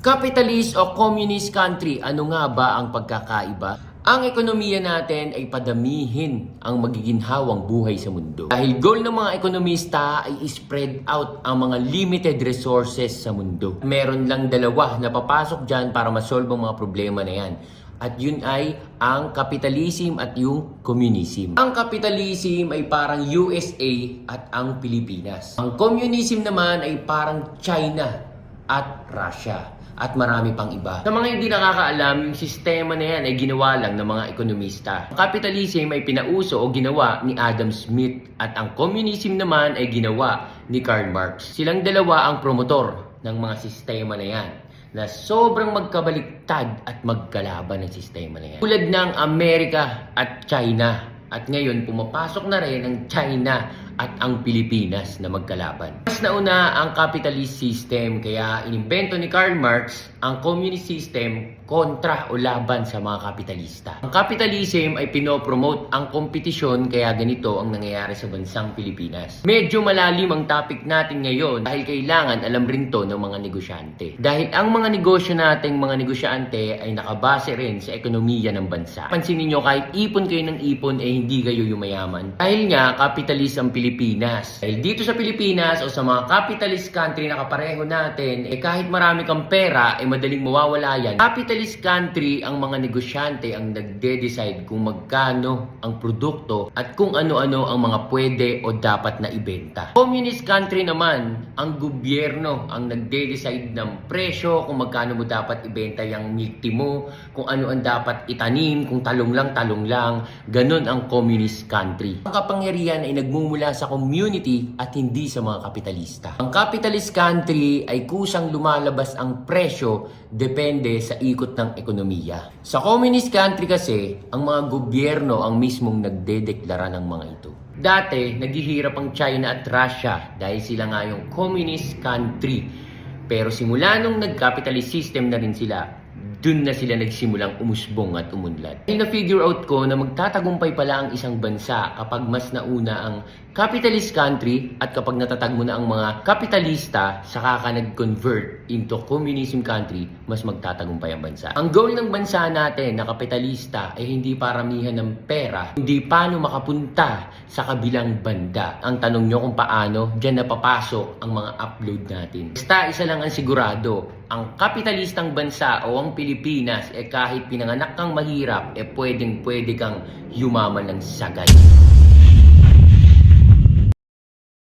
Capitalist o communist country, ano nga ba ang pagkakaiba? Ang ekonomiya natin ay padamihin ang magiginhawang buhay sa mundo. Dahil goal ng mga ekonomista ay spread out ang mga limited resources sa mundo. Meron lang dalawa na papasok dyan para masolve ang mga problema na yan. At yun ay ang capitalism at yung communism. Ang capitalism ay parang USA at ang Pilipinas. Ang communism naman ay parang China at Russia. At marami pang iba. Sa mga hindi nakakaalam, yung sistema na yan ay ginawa lang ng mga ekonomista. Ang capitalism ay pinauso o ginawa ni Adam Smith at ang communism naman ay ginawa ni Karl Marx. Silang dalawa ang promotor ng mga sistema na yan na sobrang magkabaliktad at magkalaban ng sistema na yan. Tulad ng Amerika at China. At ngayon, pumapasok na rin ang China at ang Pilipinas na magkalaban. Mas nauna ang capitalist system, kaya inimbento ni Karl Marx ang communist system kontra o laban sa mga kapitalista. Ang capitalism ay pinopromote ang kompetisyon, kaya ganito ang nangyayari sa bansang Pilipinas. Medyo malalim ang topic natin ngayon dahil kailangan alam rin to ng mga negosyante. Dahil ang mga negosyo nating mga negosyante ay nakabase rin sa ekonomiya ng bansa. Pansinin nyo, kahit ipon kayo ng ipon, hindi kayo yumayaman. Dahil nga, capitalist ang Pilipinas. Dahil dito sa Pilipinas o sa mga capitalist country na kapareho natin, kahit marami kang pera, madaling mawawala yan. Capitalist country, ang mga negosyante ang nagde-decide kung magkano ang produkto at kung ano-ano ang mga pwede o dapat na ibenta. Communist country naman, ang gobyerno ang nagde-decide ng presyo, kung magkano mo dapat ibenta yung milk tea mo, kung ano ang dapat itanim, kung talong lang. Ganon ang communist country. Ang kapangyarihan ay nagmumula sa community at hindi sa mga kapitalista. Ang capitalist country ay kusang lumalabas ang presyo depende sa ikot ng ekonomiya. Sa communist country kasi, ang mga gobyerno ang mismong nagdedeklara ng mga ito. Dati, naghihirap ang China at Russia dahil sila nga yung communist country. Pero simula nung nag-capitalist system na rin sila, dun na sila nagsimulang umusbong at umunlad. Na-figure out ko na magtatagumpay pala ang isang bansa kapag mas nauna ang capitalist country at kapag natatag mo na ang mga kapitalista, saka ka nag-convert into communism country, mas magtatagumpay ang bansa. Ang goal ng bansa natin na kapitalista ay hindi paramihan ng pera, hindi paano makapunta sa kabilang banda. Ang tanong nyo kung paano, dyan napapasok ang mga upload natin. Basta isa lang ang sigurado, ang kapitalistang bansa o ang Pilipinas, kahit pinanganak kang mahirap, pwedeng-pwede kang yumaman ng sagay.